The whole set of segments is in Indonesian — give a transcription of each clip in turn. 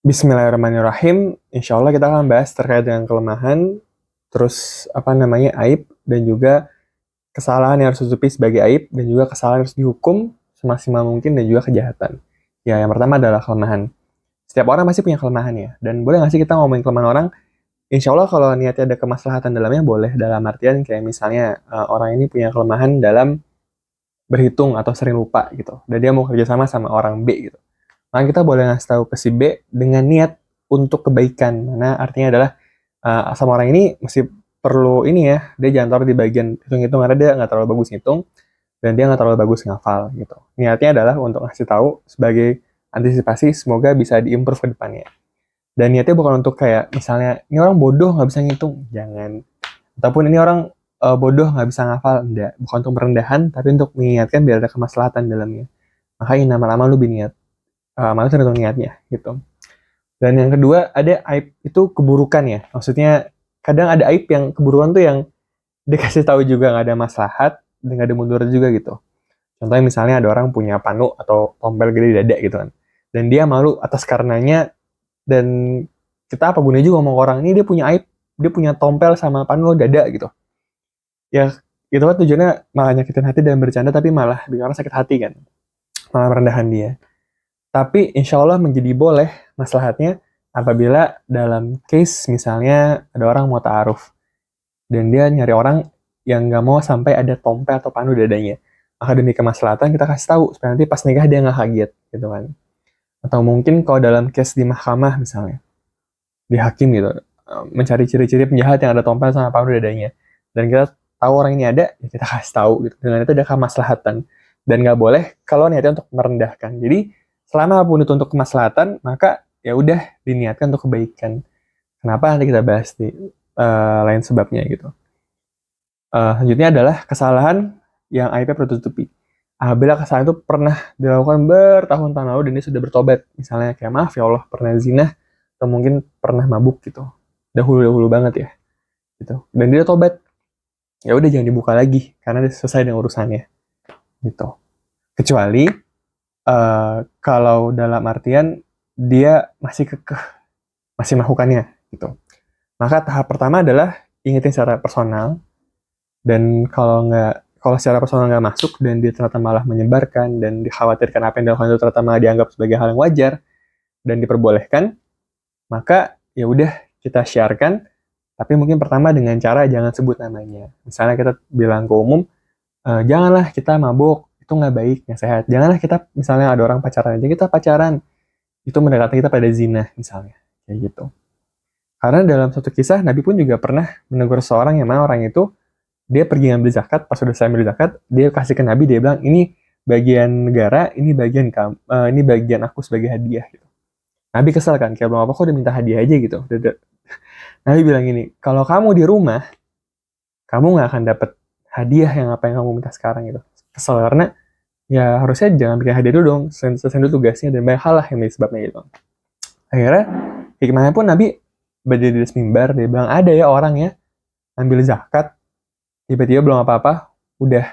Bismillahirrahmanirrahim. Insya Allah kita akan bahas terkait dengan kelemahan, terus aib, dan juga kesalahan yang harus ditutupi sebagai aib, dan juga kesalahan yang harus dihukum semaksimal mungkin, dan juga kejahatan. Ya, yang pertama adalah kelemahan. Setiap orang pasti punya kelemahan ya, dan boleh nggak sih kita ngomongin kelemahan orang? Insya Allah kalau niatnya ada kemaslahatan dalamnya boleh, dalam artian kayak misalnya orang ini punya kelemahan dalam berhitung atau sering lupa gitu, dan dia mau kerjasama sama orang B gitu. Maka kita boleh ngasih tahu ke si B dengan niat untuk kebaikan. Mana artinya adalah sama orang ini mesti perlu ini ya, dia jangan taruh di bagian hitung-hitung karena dia nggak terlalu bagus ngitung dan dia nggak terlalu bagus ngafal gitu. Niatnya adalah untuk ngasih tahu sebagai antisipasi semoga bisa diimprove ke depannya. Dan niatnya bukan untuk kayak misalnya ini orang bodoh nggak bisa ngitung, jangan. Ataupun ini orang bodoh nggak bisa ngafal, enggak. Bukan untuk merendahan, tapi untuk mengingatkan biar ada kemaslahatan dalamnya. Makanya lama-lama lu biniat, malah tergantung niatnya gitu. Dan yang kedua, ada aib itu keburukan ya. Maksudnya kadang ada aib yang keburukan tuh yang dikasih tahu juga nggak ada maslahat dan nggak ada mundur juga gitu. Contohnya misalnya ada orang punya panu atau tompel gede di dada gitu kan. Dan dia malu atas karenanya, dan kita apa gunanya juga ngomong ke orang ini dia punya aib, dia punya tompel sama panu dada gitu. Ya itu kan tujuannya malah nyakitin hati dan bercanda tapi malah bikin orang sakit hati kan. Malah merendahan dia. Tapi insya Allah menjadi boleh maslahatnya apabila dalam case misalnya ada orang mau ta'aruf dan dia nyari orang yang nggak mau sampai ada tompe atau panu dadanya. Maka demi kemaslahatan kita kasih tahu supaya nanti pas nikah dia nggak kaget gitu kan. Atau mungkin kalau dalam case di mahkamah misalnya, di hakim gitu, mencari ciri-ciri penjahat yang ada tompel sama panu dadanya. Dan kita tahu orang ini ada, ya kita kasih tahu gitu. Dengan itu ada kemaslahatan. Dan nggak boleh kalau niatnya untuk merendahkan. Jadi selama pun itu untuk kemaslahatan, maka ya udah diniatkan untuk kebaikan. Kenapa nanti kita bahas di lain sebabnya gitu. Selanjutnya adalah kesalahan yang aibnya perlu tutupi. Apabila kesalahan itu pernah dilakukan bertahun-tahun lalu dan dia sudah bertobat, misalnya kayak maaf ya Allah pernah zina atau mungkin pernah mabuk gitu, dahulu-dahulu banget ya, gitu. Dan dia tobat, ya udah jangan dibuka lagi karena dia selesai dengan urusannya, gitu. Kecuali kalau dalam artian dia masih kekeh, masih melakukannya, gitu. Maka tahap pertama adalah ingetin secara personal, dan kalau secara personal nggak masuk dan dia ternyata malah menyebarkan dan dikhawatirkan apa yang dilakukan itu ternyata malah dianggap sebagai hal yang wajar dan diperbolehkan, maka ya udah kita sharekan, tapi mungkin pertama dengan cara jangan sebut namanya. Misalnya kita bilang ke umum, janganlah kita mabuk, itu nggak baik, nggak sehat. Janganlah kita, misalnya ada orang pacaran aja, kita pacaran, itu mendekati kita pada zina, misalnya. Kayak gitu. Karena dalam satu kisah, Nabi pun juga pernah menegur seorang yang mana orang itu, dia pergi ngambil zakat, pas sudah saya ambil zakat, dia kasih ke Nabi, dia bilang, ini bagian negara, ini bagian kamu, ini bagian aku sebagai hadiah. Gitu. Nabi kesel kan, kayak belum apa kok udah minta hadiah aja gitu. Nabi bilang gini, kalau kamu di rumah, kamu nggak akan dapat hadiah yang apa yang kamu minta sekarang gitu. Kesel karena ya harusnya jangan bikin hadiah dulu dong, selesai dulu tugasnya dan banyak hal lah yang disebabnya gitu. Akhirnya hikmahnya pun Nabi berdiri di mimbar, dia bilang ada ya orang ya ambil zakat, tiba-tiba belum apa-apa, udah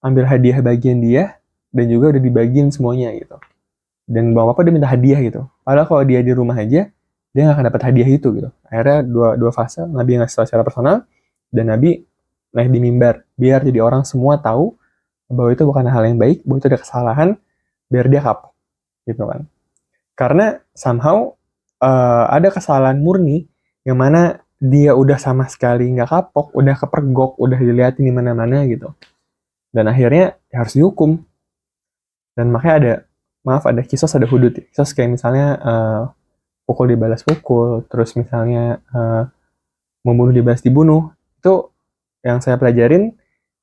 ambil hadiah bagian dia dan juga udah dibagiin semuanya gitu. Dan belum apa-apa dia minta hadiah gitu. Padahal kalau dia di rumah aja, dia nggak akan dapat hadiah itu gitu. Akhirnya dua fase, Nabi ngasih tahu secara personal, dan Nabi naik di mimbar biar jadi orang semua tahu bahwa itu bukan hal yang baik, bahwa itu ada kesalahan, biar dia kapok gitu kan. Karena somehow ada kesalahan murni yang mana dia udah sama sekali nggak kapok, udah kepergok, udah dilihatin di mana-mana gitu. Dan akhirnya ya harus dihukum. Dan makanya ada kisos, ada hudud. Kisos kayak misalnya pukul dibalas pukul, terus misalnya membunuh dibalas dibunuh. Itu yang saya pelajarin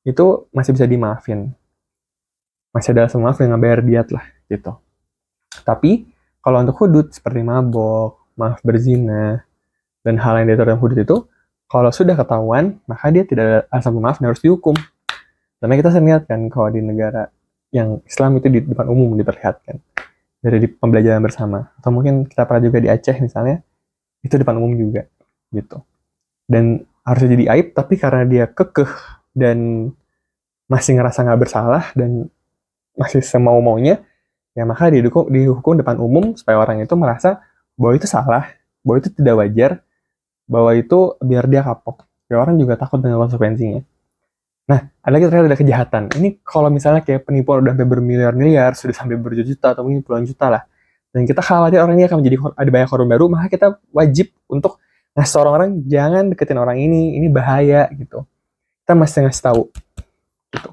itu masih bisa dimaafin. Masih ada langsung maaf dengan bayar diat lah gitu. Tapi kalau untuk hudud seperti mabok, maaf berzina, dan hal yang diatur dalam hudud itu, kalau sudah ketahuan, maka dia tidak ada alasan maaf dan harus dihukum. Karena kita sering lihat kan kalau di negara yang Islam itu di depan umum diperlihatkan dari di pembelajaran bersama, atau mungkin kita pernah juga di Aceh misalnya, itu depan umum juga gitu. Dan harusnya jadi aib, tapi karena dia kekeh dan masih ngerasa nggak bersalah dan masih semau-maunya, ya maka dihukum depan umum supaya orang itu merasa, bahwa itu salah, bahwa itu tidak wajar, bahwa itu biar dia kapok. Ya orang juga takut dengan konsekuensinya. Nah, ada lagi ternyata ada kejahatan. Ini kalau misalnya kayak penipuan udah sampai bermiliar-miliar, sudah sampai berjuta-juta atau mungkin puluhan juta lah. Dan kita khawatir orang ini akan menjadi ada banyak korban baru, maka kita wajib untuk ngasih orang-orang jangan deketin orang ini bahaya gitu. Kita mesti ngasih tahu gitu.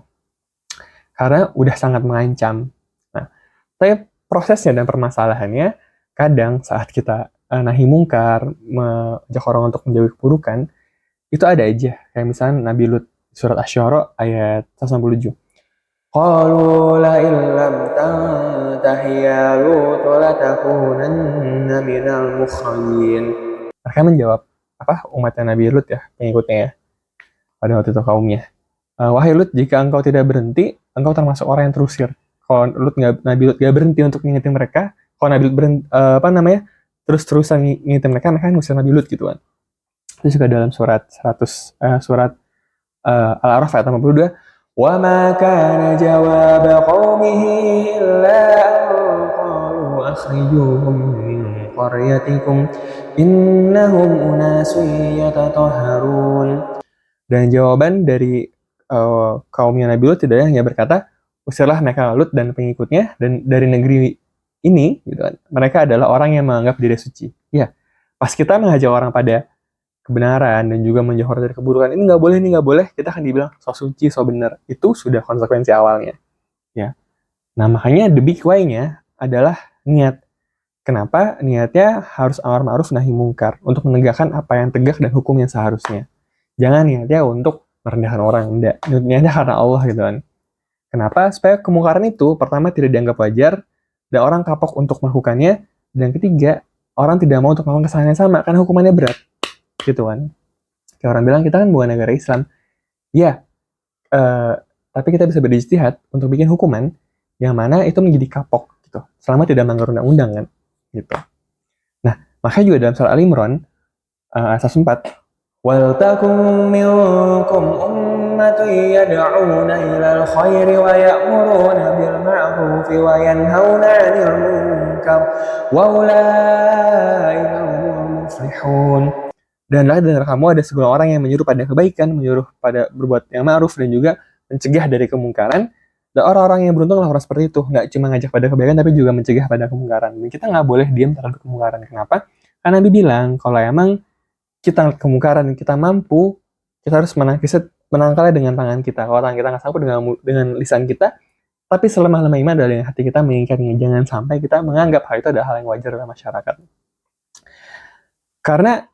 Karena udah sangat mengancam. Nah, tapi prosesnya dan permasalahannya kadang saat kita nahi mungkar, mengajak orang untuk menjauhi keburukan, itu ada aja. Kayak misalnya Nabi Lut, surat Asy-Syu'ara ayat 167. Qalu la illam tantahi ya Lut latakunanna minal mukhrajin. Mereka menjawab, apa umatnya Nabi Lut ya, pengikutnya ya, pada waktu itu kaumnya. Wahai Lut, jika engkau tidak berhenti, engkau termasuk orang yang terusir. Kalau Nabi Lut gak berhenti untuk ngingetin mereka, kalau Nabi Lut berhenti, terus-terusan ngingetin mereka, mereka ngusir Nabi Lut gitu kan. Itu juga dalam surat Al-A'raf ayat 82. Wa ma kana jawab qaumihi illa an qalu akhrijuhum min qaryatikum innahum unasun yatatahharun. Dan jawaban dari kaumnya Nabi Lut tidak hanya berkata, usirlah mereka Lut dan pengikutnya dan dari negeri ini, gitu kan. Mereka adalah orang yang menganggap diri suci. Ya, pas kita mengajak orang pada kebenaran dan juga menjauh dari keburukan, ini nggak boleh, kita akan dibilang so suci, so benar. Itu sudah konsekuensi awalnya. Ya. Nah, makanya the big why-nya adalah niat. Kenapa? Niatnya harus amar ma'ruf nahi mungkar untuk menegakkan apa yang tegak dan hukum yang seharusnya. Jangan niatnya untuk merendahkan orang, enggak. Niatnya karena Allah gitu kan. Kenapa? Supaya kemungkaran itu pertama tidak dianggap wajar dan orang kapok untuk melakukannya, dan ketiga, orang tidak mau untuk melakukan kesalahan yang sama karena hukumannya berat. Gitu kan. Kayak orang bilang kita kan bukan negara Islam. Ya, tapi kita bisa berijtihad untuk bikin hukuman yang mana itu menjadi kapok gitu. Selama tidak melanggar undang-undang kan. Gitu. Nah, makanya juga dalam surah Al-Imran ayat 4, وَلْتَكُنْ مِنْكُمْ أُمَّةٌ يَدْعُونَ إِلَى الْخَيْرِ وَيَأْمُرُونَ بِالْمَعْرُوفِ وَيَنْهَوْنَ عَنِ الْمُنْكَرِ وَأُولَئِكَ هُمُ الْمُفْلِحُونَ. Dan dari kamu ada segala orang yang menyuruh pada kebaikan, menyuruh pada berbuat yang ma'ruf, dan juga mencegah dari kemungkaran. Dan orang-orang yang beruntung lah orang seperti itu. Nggak cuma ngajak pada kebaikan, tapi juga mencegah pada kemungkaran. Dan kita nggak boleh diam terhadap kemungkaran. Kenapa? Karena Nabi bilang, kalau emang kita kemungkaran, kita mampu, kita harus menangkalnya dengan tangan kita. Kalau tangan kita nggak mampu dengan lisan kita, tapi selemah-lemah iman adalah yang hati kita mengingkarinya. Jangan sampai kita menganggap hal itu adalah hal yang wajar dalam masyarakat. Karena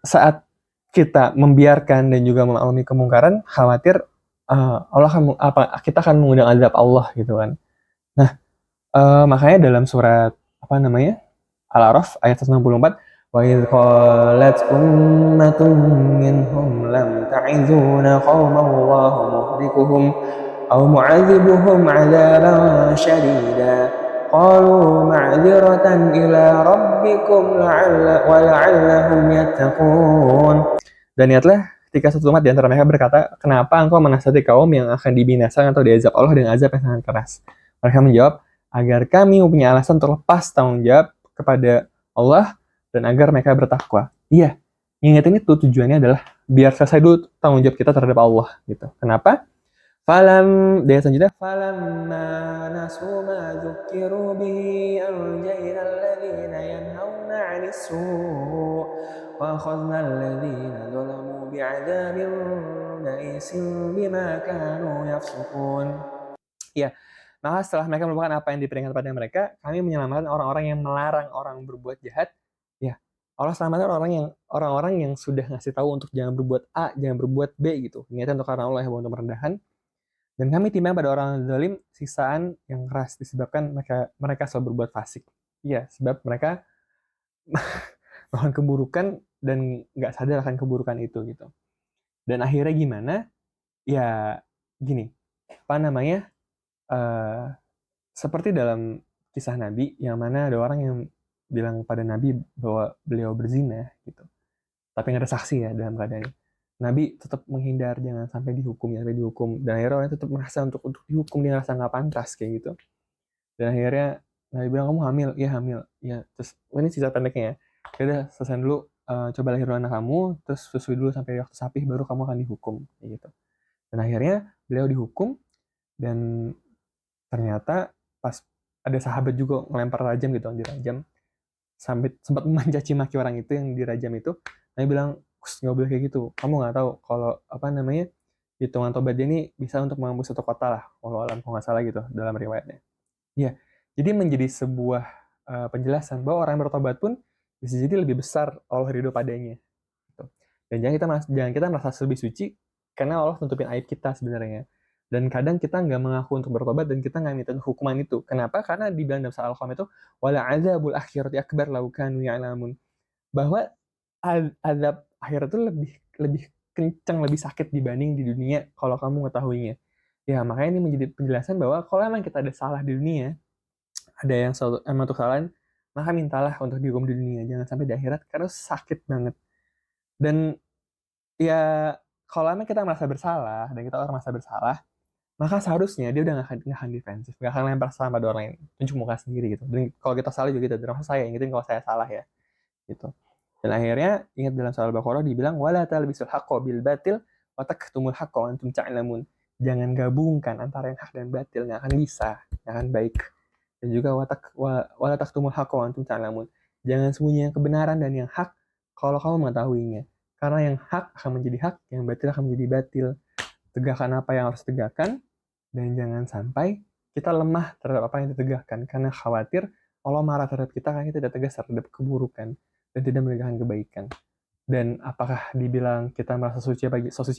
saat kita membiarkan dan juga mengalami kemungkaran, khawatir kita akan mengundang azab Allah gitu kan. Nah, makanya dalam surat Al-A'raf ayat 164, wa idh qalat ummatun minhum lam ta'izuna qauman Allahu muhlikuhum aw mu'adzibuhum 'adzaban syadida qalu ma'dziratan ila rabbikum la'allahum yattaqun. Dan lihatlah ketika satu umat di antara mereka berkata, kenapa engkau menasihati kaum yang akan dibinasakan atau diazab Allah dengan azab yang sangat keras? Mereka menjawab, agar kami mempunyai alasan terlepas tanggung jawab kepada Allah dan agar mereka bertakwa. Iya, ngingetin itu tujuannya adalah biar selesai dulu tanggung jawab kita terhadap Allah gitu. Kenapa? Dari selanjutnya, falamma nasu ma dzukkiru bihi anjayna alladziina yanhauna 'anis suu' wa akhadna alladziina dzalamu bi'adzabin ba'isin bima kanu yafsukun. Ya, maka setelah mereka melakukan apa yang diperingatkan pada mereka, kami menyelamatkan orang-orang yang melarang orang berbuat jahat. Ya, Allah selamatkan orang-orang yang sudah ngasih tahu untuk jangan berbuat A, jangan berbuat B gitu. Niatnya untuk karena Allah yang untuk merendahkan. Dan kami timbang pada orang zalim sisaan yang keras disebabkan mereka selalu berbuat fasik. Iya, sebab mereka melakukan keburukan dan nggak sadar akan keburukan itu gitu. Dan akhirnya gimana? Ya gini, seperti dalam kisah Nabi yang mana ada orang yang bilang pada Nabi bahwa beliau berzina gitu. Tapi nggak ada saksi ya dalam keadaan. Nabi tetap menghindar, jangan sampai dihukum. Dan akhirnya orang tetap merasa untuk dihukum, dia ngerasa nggak pantas kayak gitu. Dan akhirnya Nah, dia bilang, kamu hamil? Iya hamil. Ya, terus ini sisa pendeknya ya. Ya udah, selesai dulu, coba lahir dulu anak kamu, terus susui dulu sampai waktu sapih, baru kamu akan dihukum. Kayak gitu. Dan akhirnya beliau dihukum, dan ternyata pas ada sahabat juga ngelempar rajam gitu, dirajam. Sampai sempat mencaci maki orang itu yang dirajam itu. Dia bilang, "Kus, nggak boleh kayak gitu. Kamu nggak tahu kalau apa namanya hitungan tobat dia ini bisa untuk menembus satu kota lah. Kalau alam kalau nggak salah gitu dalam riwayatnya. Iya, jadi menjadi sebuah penjelasan bahwa orang yang bertobat pun bisa jadi lebih besar Allah ridho padanya. Gitu. Dan jangan kita merasa lebih suci karena Allah nutupin aib kita sebenarnya. Dan kadang kita nggak mengaku untuk bertobat dan kita nggak minta hukuman itu. Kenapa? Karena di dalam surah Al-Qamar itu wala azabul akhirati akbar law kanu ya'lamun. Bahwa azab akhirat itu lebih lebih kencang, lebih sakit dibanding di dunia kalau kamu mengetahuinya. Ya, makanya ini menjadi penjelasan bahwa kalau emang kita ada salah di dunia, ada yang emang untuk kesalahan, maka mintalah untuk dihukum di dunia, jangan sampai di akhirat karena sakit banget. Dan ya kalau emang kita merasa bersalah dan kita orang merasa bersalah, maka seharusnya dia udah nggak akan defensif, nggak akan lempar salah pada orang lain, tunjuk muka sendiri gitu. Dan kalau kita salah juga kita termasuk saya ingetin kalau saya salah ya, gitu. Dan akhirnya ingat dalam surah Al-Baqarah dibilang wala talbisul haqqo bil batil wa taktumul haqqo wa antum ta'lamun. Jangan gabungkan antara yang hak dan batil, nggak akan bisa, nggak akan baik. Dan juga wala taktumul haqqo wa antum ta'lamun. Jangan sembunyikan kebenaran dan yang hak kalau kamu mengetahuinya. Karena yang hak akan menjadi hak, yang batil akan menjadi batil. Tegakkan apa yang harus ditegakkan, dan jangan sampai kita lemah terhadap apa yang ditegakkan. Karena khawatir Allah marah terhadap kita karena kita tidak tegas terhadap keburukan dan tidak menegakkan kebaikan. Dan apakah dibilang kita merasa suci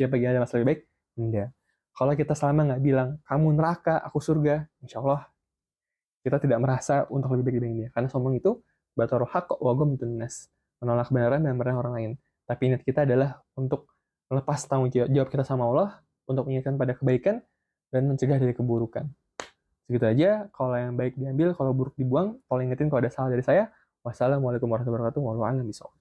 pagi ada masa lebih baik? Enggak. Kalau kita selama nggak bilang, kamu neraka, aku surga, insya Allah kita tidak merasa untuk lebih baik dibanding dia. Karena sombong itu batarul haqq wa ghamtun nas, menolak kebenaran dan merendahkan orang lain. Tapi niat kita adalah untuk melepas tanggung jawab kita sama Allah, untuk mengingatkan pada kebaikan dan mencegah dari keburukan. Segitu aja, kalau yang baik diambil, kalau buruk dibuang. Kalau ingetin kalau ada salah dari saya. Wassalamualaikum warahmatullahi wabarakatuh. Wallahu a'lam bishawab.